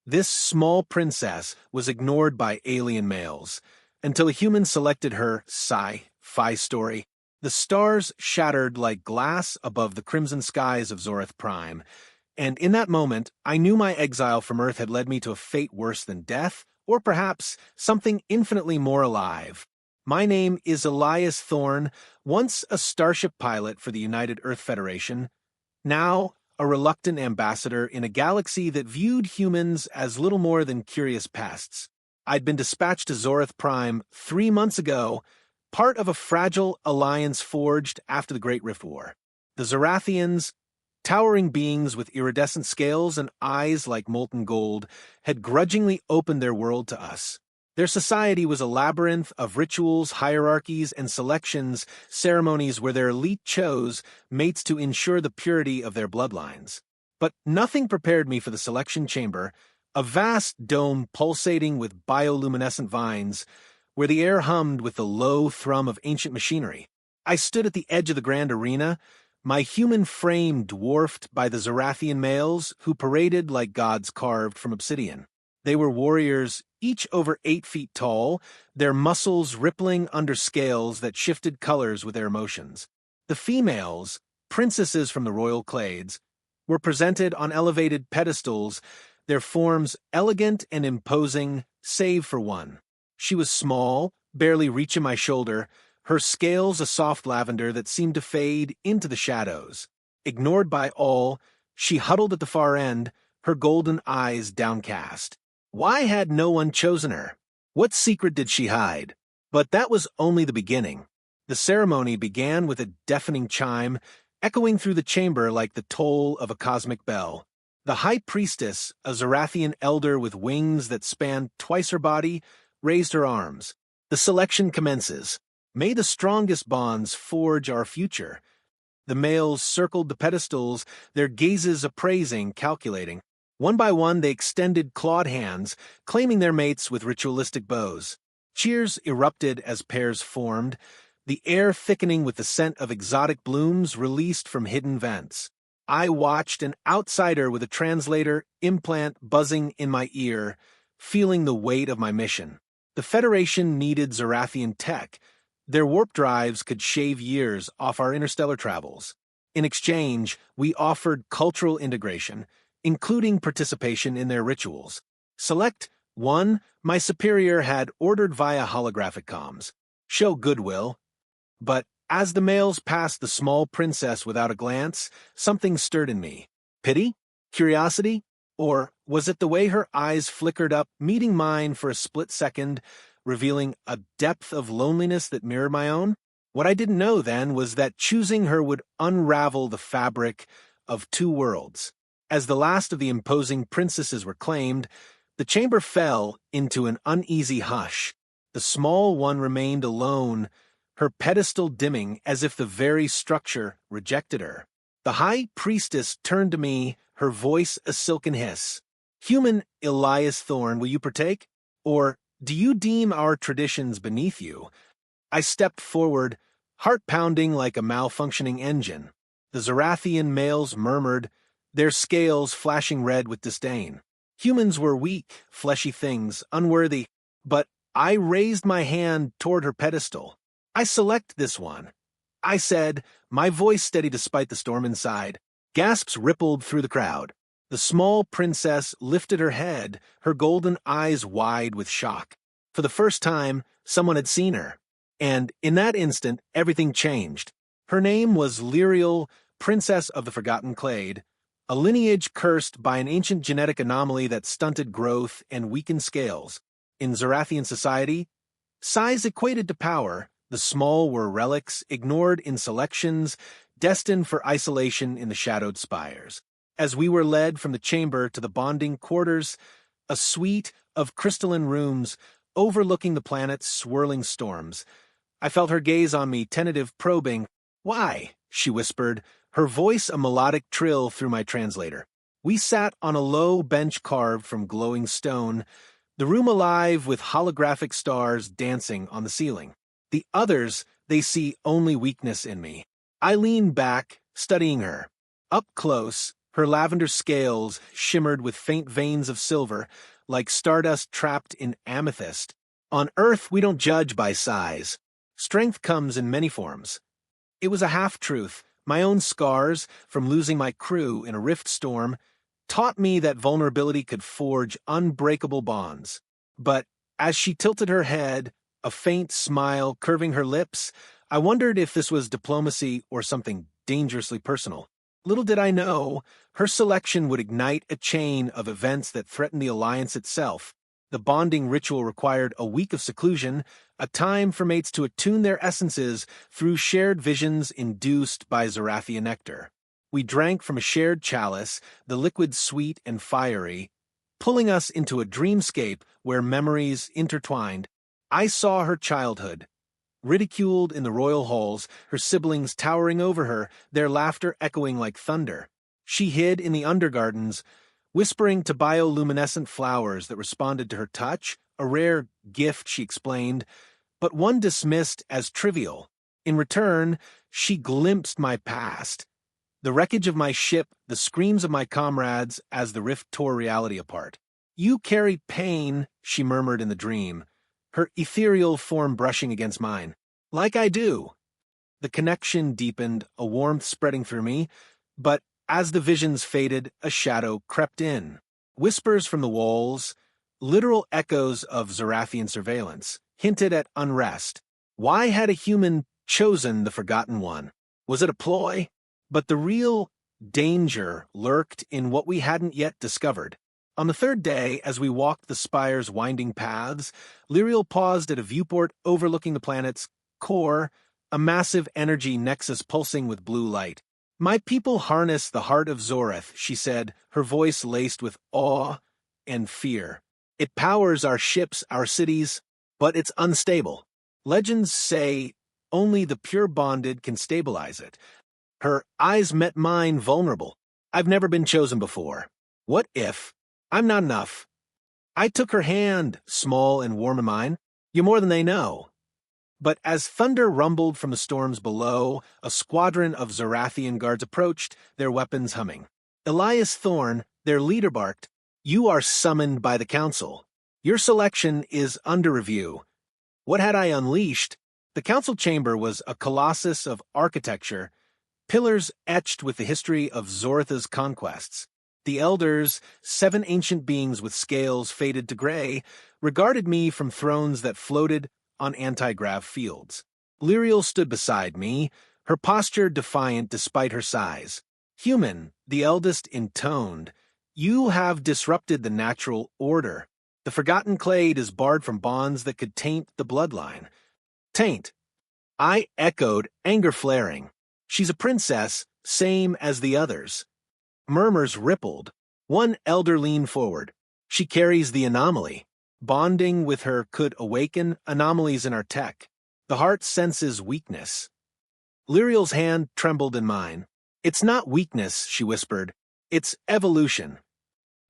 This small princess was ignored by alien males until a human selected her sci-fi story. The stars shattered like glass above the crimson skies of Zorith Prime, and in that moment, I knew my exile from Earth had led me to a fate worse than death, or perhaps something infinitely more alive. My name is Elias Thorne, once a starship pilot for the United Earth Federation, now a reluctant ambassador in a galaxy that viewed humans as little more than curious pests. I'd been dispatched to Zorith Prime 3 months ago, part of a fragile alliance forged after the Great Rift War. The Zorathians, towering beings with iridescent scales and eyes like molten gold, had grudgingly opened their world to us. Their society was a labyrinth of rituals, hierarchies, and selections, ceremonies where their elite chose mates to ensure the purity of their bloodlines. But nothing prepared me for the selection chamber, a vast dome pulsating with bioluminescent vines, where the air hummed with the low thrum of ancient machinery. I stood at the edge of the grand arena, my human frame dwarfed by the Zorathian males who paraded like gods carved from obsidian. They were warriors, each over 8 feet tall, their muscles rippling under scales that shifted colors with their emotions. The females, princesses from the royal clades, were presented on elevated pedestals, their forms elegant and imposing, save for one. She was small, barely reaching my shoulder, her scales a soft lavender that seemed to fade into the shadows. Ignored by all, she huddled at the far end, her golden eyes downcast. Why had no one chosen her? What secret did she hide? But that was only the beginning. The ceremony began with a deafening chime, echoing through the chamber like the toll of a cosmic bell. The High Priestess, a Zorathian elder with wings that spanned twice her body, raised her arms. The selection commences. May the strongest bonds forge our future. The males circled the pedestals, their gazes appraising, calculating. One by one, they extended clawed hands, claiming their mates with ritualistic bows. Cheers erupted as pairs formed, the air thickening with the scent of exotic blooms released from hidden vents. I watched, an outsider with a translator implant buzzing in my ear, feeling the weight of my mission. The Federation needed Zorathian tech. Their warp drives could shave years off our interstellar travels. In exchange, we offered cultural integration, including participation in their rituals. Select 1, my superior had ordered via holographic comms. Show goodwill. But as the males passed the small princess without a glance, something stirred in me. Pity? Curiosity? Or was it the way her eyes flickered up, meeting mine for a split second, revealing a depth of loneliness that mirrored my own? What I didn't know then was that choosing her would unravel the fabric of 2 worlds. As the last of the imposing princesses were claimed, the chamber fell into an uneasy hush. The small one remained alone, her pedestal dimming as if the very structure rejected her. The High Priestess turned to me, her voice a silken hiss. Human Elias Thorne, will you partake? Or do you deem our traditions beneath you? I stepped forward, heart pounding like a malfunctioning engine. The Zorathian males murmured, their scales flashing red with disdain. Humans were weak, fleshy things, unworthy, but I raised my hand toward her pedestal. I select this one. I said, my voice steady despite the storm inside. Gasps rippled through the crowd. The small princess lifted her head, her golden eyes wide with shock. For the first time, someone had seen her. And in that instant, everything changed. Her name was Lyriel, Princess of the Forgotten Clade, a lineage cursed by an ancient genetic anomaly that stunted growth and weakened scales. In Zorathian society, size equated to power. The small were relics, ignored in selections, destined for isolation in the shadowed spires. As we were led from the chamber to the bonding quarters, a suite of crystalline rooms overlooking the planet's swirling storms, I felt her gaze on me, tentative, probing. Why? She whispered, her voice a melodic trill through my translator. We sat on a low bench carved from glowing stone, the room alive with holographic stars dancing on the ceiling. The others, they see only weakness in me. I leaned back, studying her. Up close, Her lavender scales shimmered with faint veins of silver, like stardust trapped in amethyst. On Earth, we don't judge by size. Strength comes in many forms. It was a half-truth. My own scars, from losing my crew in a rift storm, taught me that vulnerability could forge unbreakable bonds. But as she tilted her head, a faint smile curving her lips, I wondered if this was diplomacy or something dangerously personal. Little did I know, her selection would ignite a chain of events that threatened the alliance itself. The bonding ritual required a week of seclusion, a time for mates to attune their essences through shared visions induced by Zarathian nectar. We drank from a shared chalice, the liquid sweet and fiery, pulling us into a dreamscape where memories intertwined. I saw her childhood, ridiculed in the royal halls, her siblings towering over her, their laughter echoing like thunder. She hid in the undergardens, whispering to bioluminescent flowers that responded to her touch, a rare gift, she explained, but one dismissed as trivial. In return, she glimpsed my past, the wreckage of my ship, the screams of my comrades as the rift tore reality apart. "You carry pain," she murmured in the dream, her ethereal form brushing against mine. "Like I do." The connection deepened, a warmth spreading through me, but as the visions faded, a shadow crept in. Whispers from the walls, literal echoes of Zarathian surveillance, hinted at unrest. Why had a human chosen the Forgotten One? Was it a ploy? But the real danger lurked in what we hadn't yet discovered. On the third day, as we walked the spire's winding paths, Lyriel paused at a viewport overlooking the planet's core, a massive energy nexus pulsing with blue light. "My people harness the heart of Zoreth," she said, her voice laced with awe and fear. "It powers our ships, our cities, but it's unstable. Legends say only the pure bonded can stabilize it." Her eyes met mine, vulnerable. "I've never been chosen before. What if? I'm not enough." I took her hand, small and warm in mine. "You're more than they know." But as thunder rumbled from the storms below, a squadron of Zarathian guards approached, their weapons humming. Elias Thorne, their leader, barked, "You are summoned by the council. Your selection is under review." What had I unleashed? The council chamber was a colossus of architecture, pillars etched with the history of Zoratha's conquests. The elders, 7 ancient beings with scales faded to gray, regarded me from thrones that floated on anti-grav fields. Lyriel stood beside me, her posture defiant despite her size. "Human," the eldest intoned, "you have disrupted the natural order. The forgotten clade is barred from bonds that could taint the bloodline." "Taint?" I echoed, anger flaring. "She's a princess, same as the others." Murmurs rippled. One elder leaned forward. "She carries the anomaly. Bonding with her could awaken anomalies in our tech. The heart senses weakness." Lyriel's hand trembled in mine. "It's not weakness," she whispered. "It's evolution."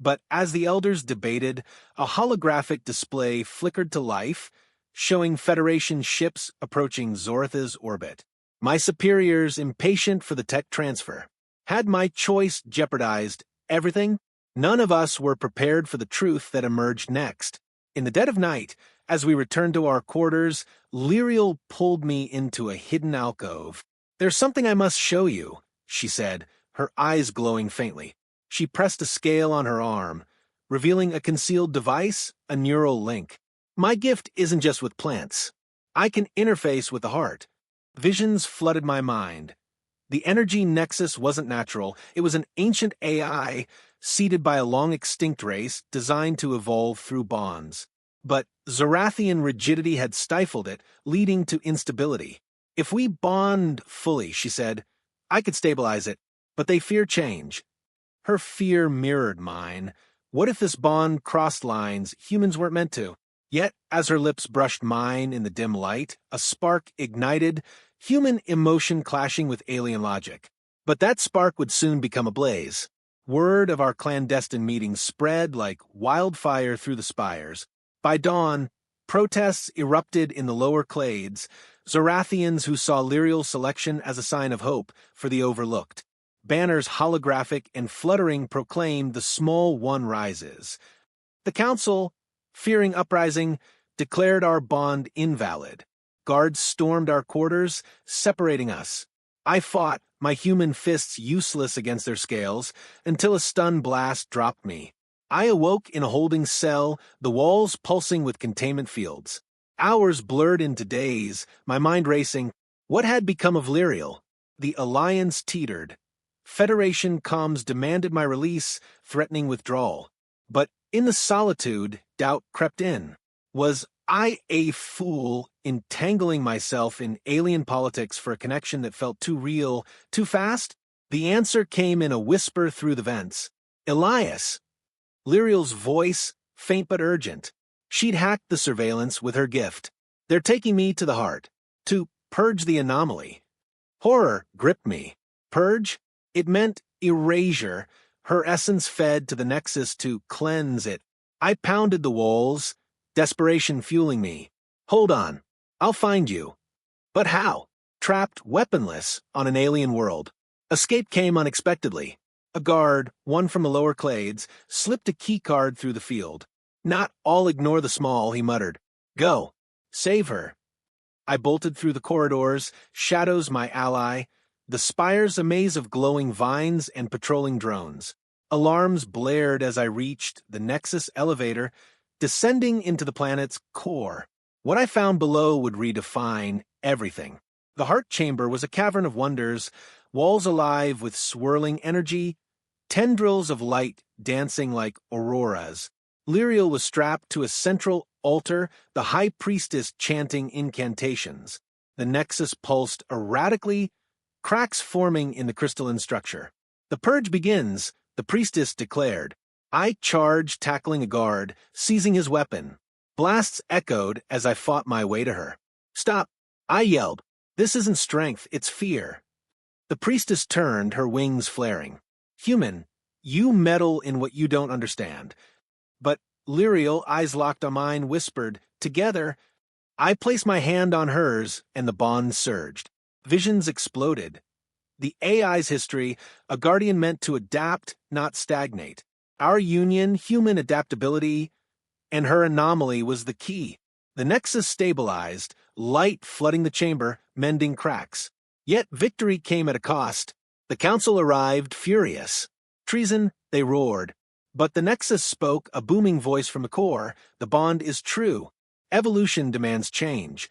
But as the elders debated, a holographic display flickered to life, showing Federation ships approaching Zoratha's orbit. My superiors impatient for the tech transfer. Had my choice jeopardized everything? None of us were prepared for the truth that emerged next. In the dead of night, as we returned to our quarters, Lyriel pulled me into a hidden alcove. "There's something I must show you," she said, her eyes glowing faintly. She pressed a scale on her arm, revealing a concealed device, a neural link. "My gift isn't just with plants. I can interface with the heart." Visions flooded my mind. The energy nexus wasn't natural. It was an ancient AI, seeded by a long-extinct race designed to evolve through bonds. But Zarathian rigidity had stifled it, leading to instability. "If we bond fully," she said, "I could stabilize it, but they fear change." Her fear mirrored mine. What if this bond crossed lines humans weren't meant to? Yet, as her lips brushed mine in the dim light, a spark ignited, human emotion clashing with alien logic. But that spark would soon become a blaze. Word of our clandestine meeting spread like wildfire through the spires. By dawn, protests erupted in the lower clades, Zarathians who saw Lyriel's selection as a sign of hope for the overlooked. Banners holographic and fluttering proclaimed the small one rises. The council, fearing uprising, declared our bond invalid. Guards stormed our quarters, separating us. I fought, my human fists useless against their scales, until a stun blast dropped me. I awoke in a holding cell, the walls pulsing with containment fields. Hours blurred into days, my mind racing. What had become of Lyriel? The alliance teetered. Federation comms demanded my release, threatening withdrawal. But in the solitude, doubt crept in. Was I a fool, entangling myself in alien politics for a connection that felt too real, too fast? The answer came in a whisper through the vents. Elias. Lyriel's voice, faint but urgent. She'd hacked the surveillance with her gift. They're taking me to the heart, to purge the anomaly. Horror gripped me. Purge? It meant erasure. Her essence fed to the Nexus to cleanse it. I pounded the walls, desperation fueling me. Hold on. I'll find you. But how? Trapped, weaponless, on an alien world. Escape came unexpectedly. A guard, one from the lower clades, slipped a keycard through the field. Not all ignore the small, he muttered. Go. Save her. I bolted through the corridors, shadows my ally, the spires a maze of glowing vines and patrolling drones. Alarms blared as I reached the Nexus elevator, descending into the planet's core. What I found below would redefine everything. The heart chamber was a cavern of wonders, walls alive with swirling energy, tendrils of light dancing like auroras. Lyriel was strapped to a central altar, the high priestess chanting incantations. The Nexus pulsed erratically, cracks forming in the crystalline structure. The purge begins, the priestess declared. I charged, tackling a guard, seizing his weapon. Blasts echoed as I fought my way to her. Stop, I yelled. This isn't strength, it's fear. The priestess turned, her wings flaring. Human, you meddle in what you don't understand. But Lyriel, eyes locked on mine, whispered, together. I placed my hand on hers, and the bond surged. Visions exploded. The AI's history, a guardian meant to adapt, not stagnate. Our union, human adaptability, and her anomaly was the key. The Nexus stabilized, light flooding the chamber, mending cracks. Yet victory came at a cost. The council arrived, furious. Treason, they roared. But the Nexus spoke, a booming voice from the core. The bond is true. Evolution demands change.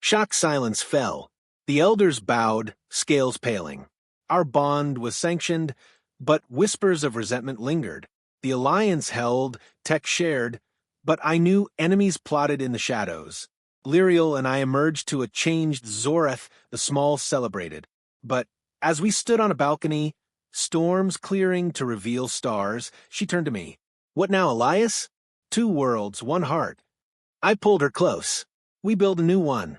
Shocked silence fell. The elders bowed, scales paling. Our bond was sanctioned, but whispers of resentment lingered. The alliance held, tech shared, but I knew enemies plotted in the shadows. Lyriel and I emerged to a changed Zoreth, the small celebrated. But as we stood on a balcony, storms clearing to reveal stars, she turned to me. What now, Elias? 2 worlds, 1 heart. I pulled her close. We built a new one.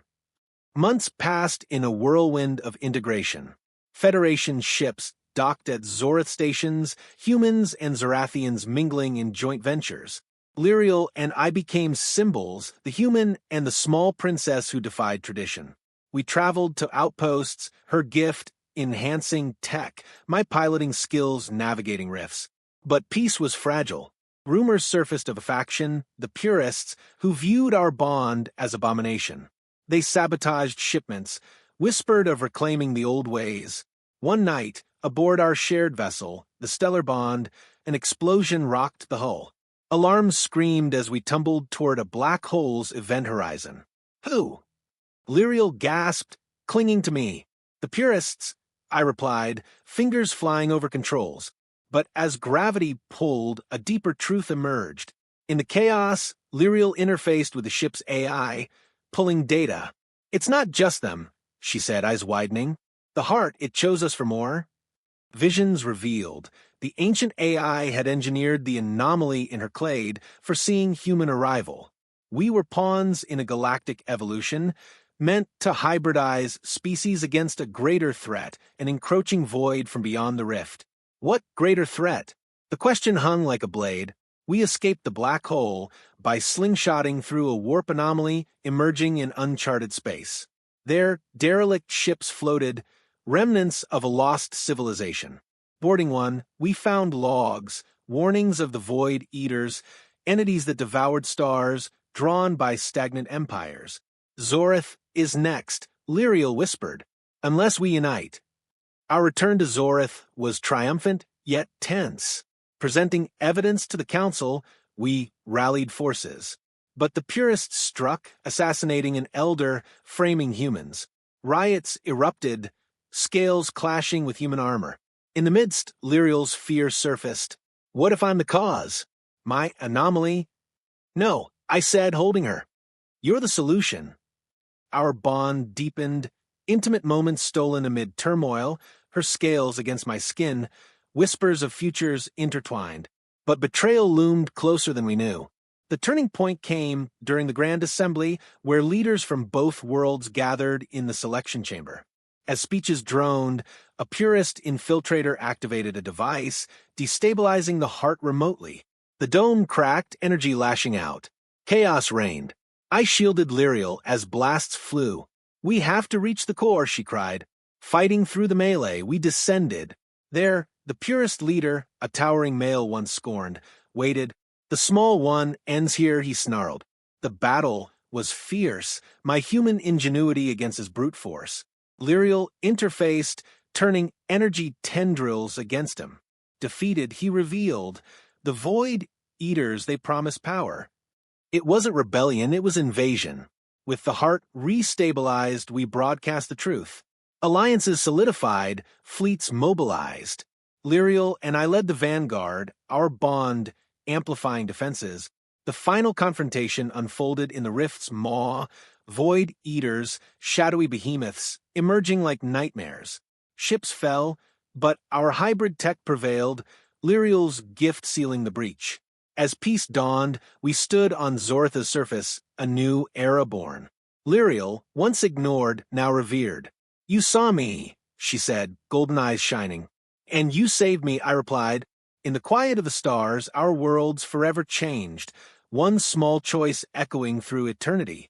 Months passed in a whirlwind of integration. Federation ships docked at Zoreth stations, humans and Zorathians mingling in joint ventures. Lyriel and I became symbols, the human and the small princess who defied tradition. We traveled to outposts, her gift enhancing tech, my piloting skills navigating rifts. But peace was fragile. Rumors surfaced of a faction, the purists, who viewed our bond as abomination. They sabotaged shipments, whispered of reclaiming the old ways. One night, aboard our shared vessel, the Stellar Bond, an explosion rocked the hull. Alarms screamed as we tumbled toward a black hole's event horizon. Who? Lyriel gasped, clinging to me. The purists, I replied, fingers flying over controls. But as gravity pulled, a deeper truth emerged. In the chaos, Lyriel interfaced with the ship's AI, pulling data. It's not just them, she said, eyes widening. The heart, it chose us for more. Visions revealed. The ancient AI had engineered the anomaly in her clade, foreseeing human arrival. We were pawns in a galactic evolution, meant to hybridize species against a greater threat, an encroaching void from beyond the rift. What greater threat? The question hung like a blade. We escaped the black hole by slingshotting through a warp anomaly, emerging in uncharted space. There, derelict ships floated, remnants of a lost civilization. Boarding one, we found logs, warnings of the Void Eaters, entities that devoured stars, drawn by stagnant empires. Zorith is next, Lyriel whispered, unless we unite. Our return to Zorith was triumphant, yet tense. Presenting evidence to the Council, we rallied forces. But the Purists struck, assassinating an elder, framing humans. Riots erupted, scales clashing with human armor. In the midst, Lyriel's fear surfaced. What if I'm the cause? My anomaly? No, I said, holding her. You're the solution. Our bond deepened, intimate moments stolen amid turmoil, her scales against my skin, whispers of futures intertwined. But betrayal loomed closer than we knew. The turning point came during the Grand Assembly, where leaders from both worlds gathered in the selection chamber. As speeches droned, a purist infiltrator activated a device, destabilizing the heart remotely. The dome cracked, energy lashing out. Chaos reigned. I shielded Lyriel as blasts flew. We have to reach the core, she cried. Fighting through the melee, we descended. There, the purist leader, a towering male once scorned, waited. The small one ends here, he snarled. The battle was fierce, my human ingenuity against his brute force. Lyriel interfaced, turning energy tendrils against him. Defeated, he revealed, the Void Eaters, they promised power. It wasn't rebellion, it was invasion. With the heart restabilized, we broadcast the truth. Alliances solidified, fleets mobilized. Lyriel and I led the vanguard, our bond amplifying defenses. The final confrontation unfolded in the rift's maw, Void Eaters, shadowy behemoths, emerging like nightmares. Ships fell, but our hybrid tech prevailed, Lyriel's gift sealing the breach. As peace dawned, we stood on Zoritha's surface, a new era born. Lyriel, once ignored, now revered. You saw me, she said, golden eyes shining. And you saved me, I replied. In the quiet of the stars, our worlds forever changed, one small choice echoing through eternity.